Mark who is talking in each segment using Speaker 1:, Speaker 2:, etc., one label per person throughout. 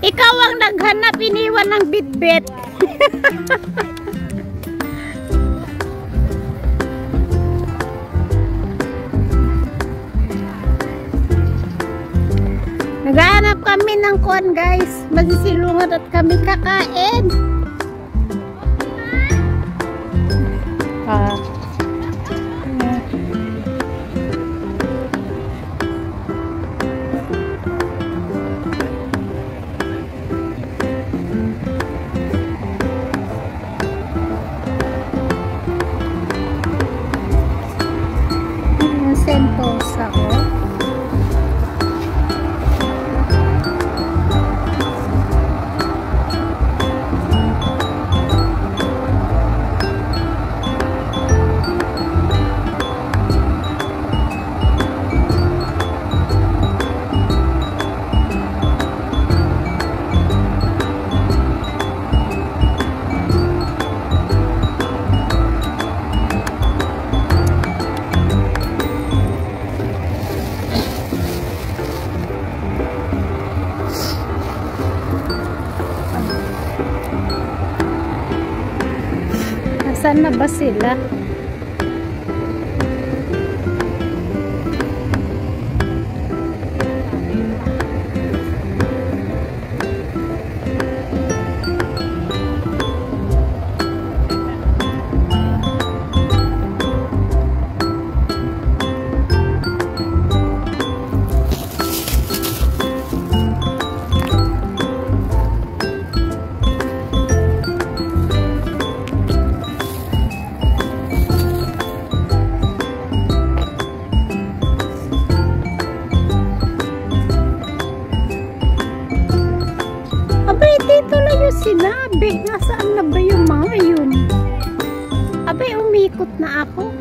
Speaker 1: Ikaw ang naghanap, iniwan ng bitbit. Naghahanap kami ng kuwan guys. Magsisilungan at kami kakain. Sentosa ko. Saan na ba sila? Dito lang yung sinabi. Nasaan na ba yung mga yun? Abay, umikot na ako.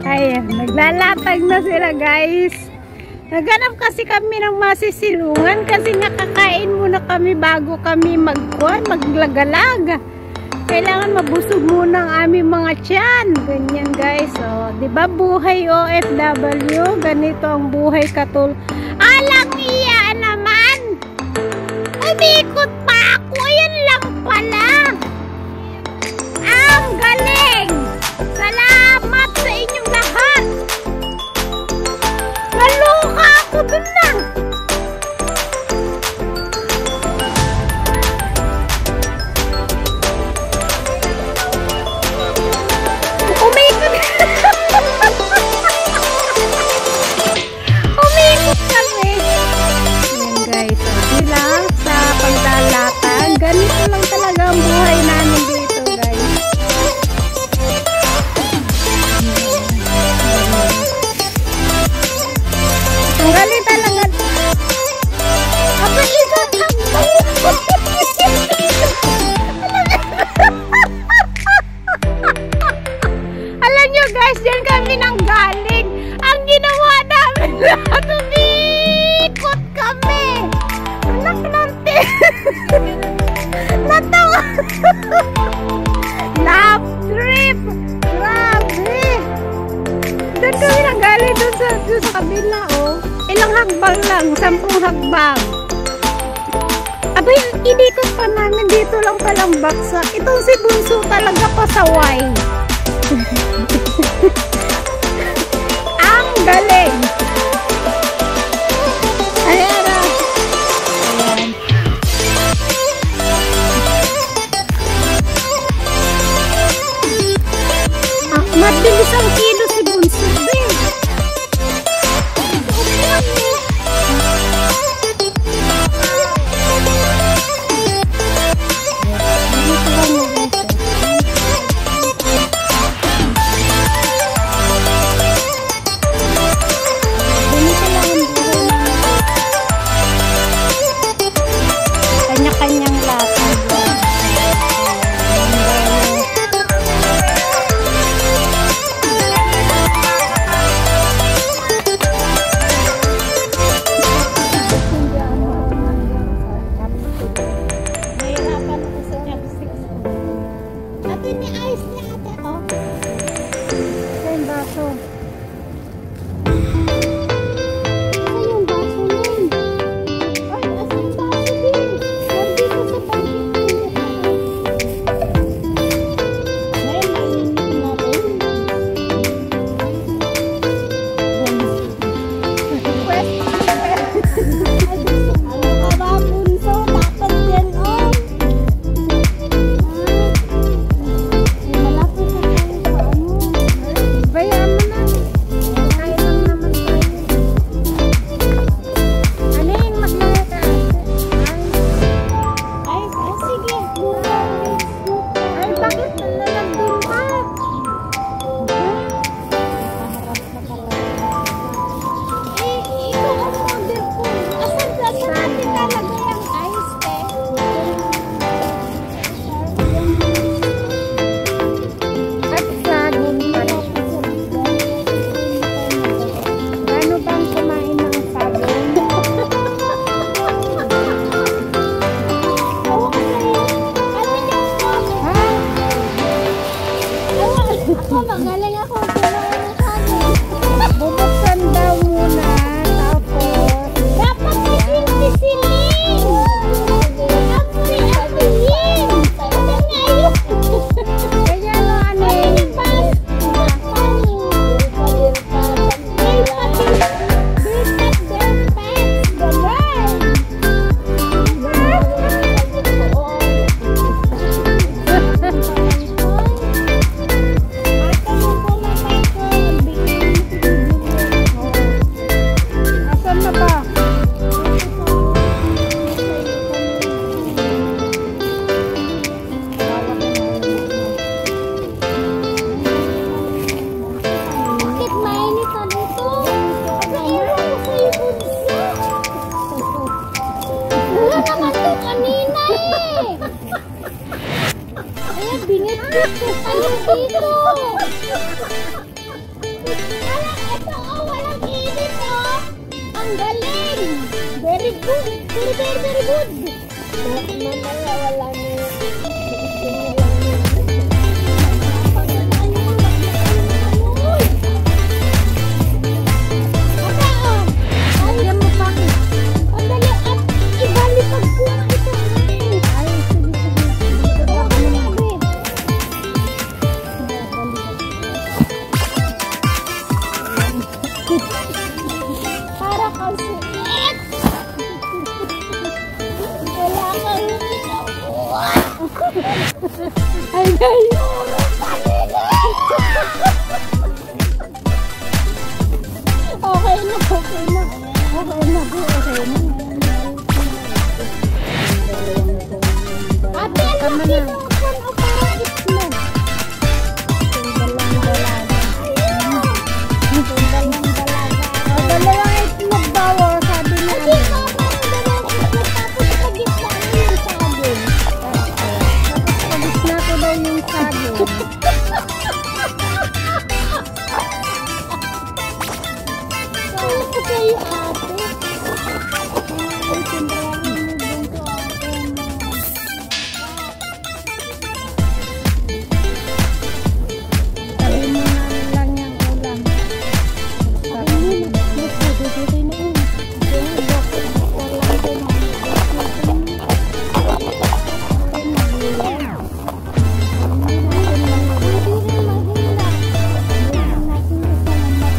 Speaker 1: Ayan, naglalatag na sila guys. Naghanap kasi kami ng masisilungan kasi nakakain muna kami bago kami maglagalaga. Kailangan mabusog muna ang aming mga tiyan. Ganyan guys. So, di ba buhay OFW? Ganito ang buhay Alam niya naman. Umikot pa ako. Ayan lang pala. Ang galing. Salamat sa inyong lahat. Naluka ako dun na. Umikot kami. Ayan guys, bilang sa paglalatan, ganito lang talaga ang buhay namin dito guys. Ang galing talaga. Apa isang alam nyo guys, dyan kami nang galing. Ang ginawa namin lahat, umikot kami. Anak nante. Natawa. Love trip. Grabe. Dyan kami nang galing doon sa kabila oh. Ilang hakbang lang, 10 hakbang. Abay, inikot pa namin dito lang palang baksa. Itong si Bunso talaga pasaway. Ang galing. Ayan na. Ayan. Mabilis ang kilo si Bunso. Ay, guys. Okay na, okay na. Okay na po, okay na. Ate, ang laki mo kung o parang itlog. Dalawang dalaga. Dalawang dalaga. Dalawang itlog daw, sabi na. Hindi ko parang dalawang itlog tapos sa gitna yung sabon. Sa gitna ko daw yung sabon. Ito kayo ate. Ay, sindrahan mo din ko ate mo. Tayo mo na lang yung ulam. Tayo mo na. Dito na yun.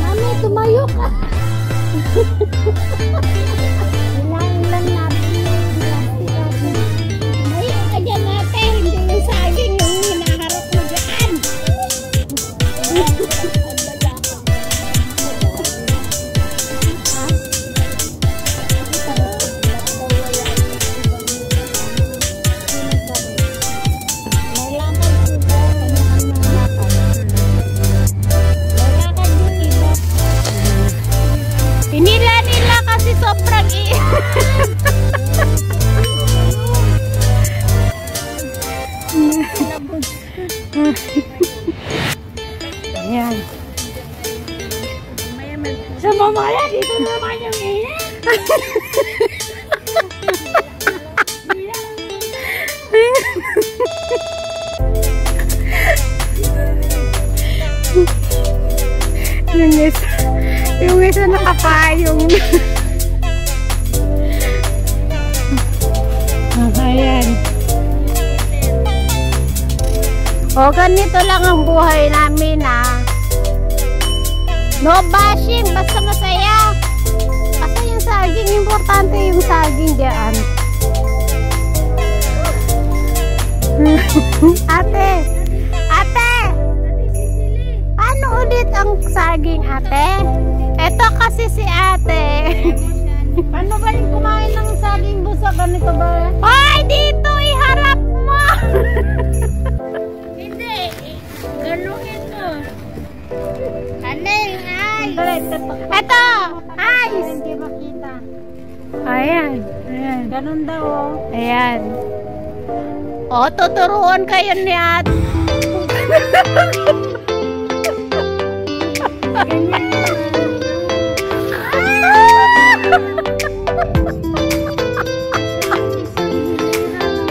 Speaker 1: Mami, tumayo ka. Hilahin lang natin. Tumayo ka dyan natin. Hindi yung saging yung hinaharap mo dyan. Pinila nila kasi sobrang Ayan. Sa mamaya, dito naman yung yung isa nakapayong. Ayan. O, ganito lang ang buhay namin, ah. No bashing, basta masaya. Kasi yung saging, importante yung saging diyan. Ate! Ate! Ano ulit ang saging, ate? Ito kasi si ate. Paano ba yung kumain ng saging busa? Ganito ba? Hoy! Dito! Iharap mo! Hindi. Ganuhin mo. Aneng, ay! Ito! Ay! Hindi makita. Ayan. Ayan. Ganun daw, oh. Ayan. O, tuturuan kayo ni ate. Ganyan.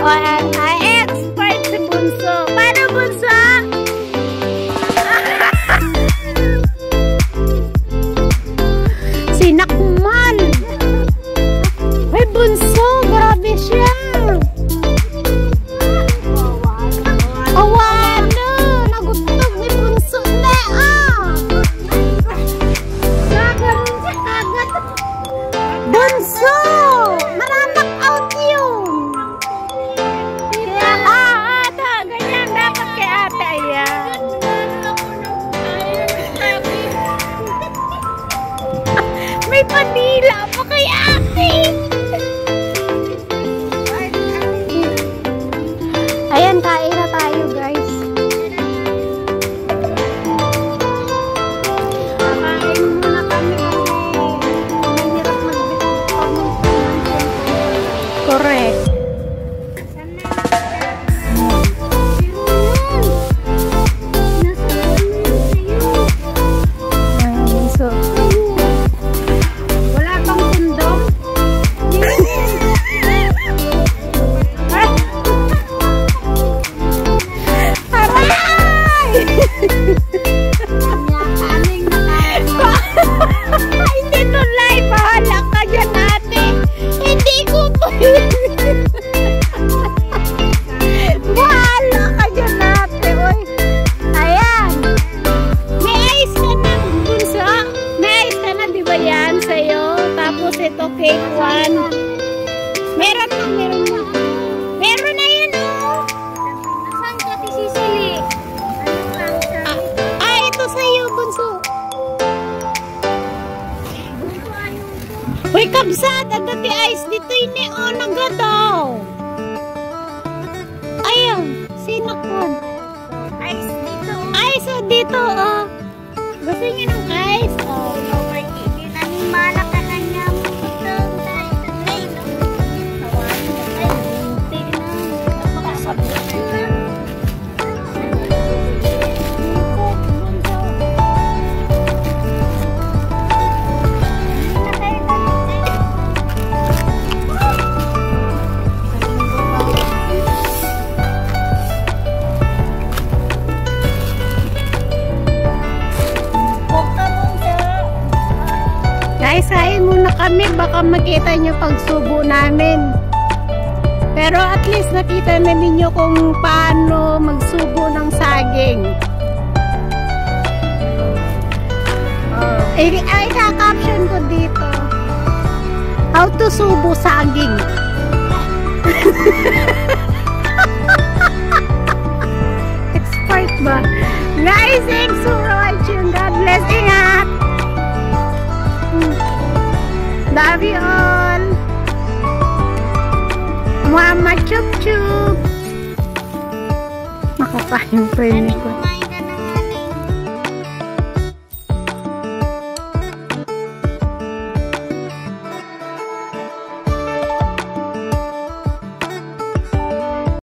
Speaker 1: O, ay expert si Bunso. Paano, Bunso? Sinakmal. Ay, Bunso, grabe siya. Awano, nagutog ni Bunso na, ah. Gaganon siya agad. Bunso, maranak out yun. Ata, ganyan dapat kay ate, ayan. May pandila pa kay ate. Ayan, kain na tayo, guys. Kakain muna kami kasi mahirap correct. So, wala kang dito, oh. Gusto niyo ng ice? Oh, no, hindi na ni mana ka na niya mo. Ito, tayo, no? Tawarin na tayo. Hindi na. Napakasabi na. Guys, kain muna kami. Baka makita nyo pagsubo namin. Pero at least nakita na ninyo kung paano magsubo ng saging. Ay, ka-caption ko dito. How to subo saging. Expert ba? Guys, thanks for watching. God bless. Ingat. Love you all. Mama chup chup. Nakakain pa yun ko.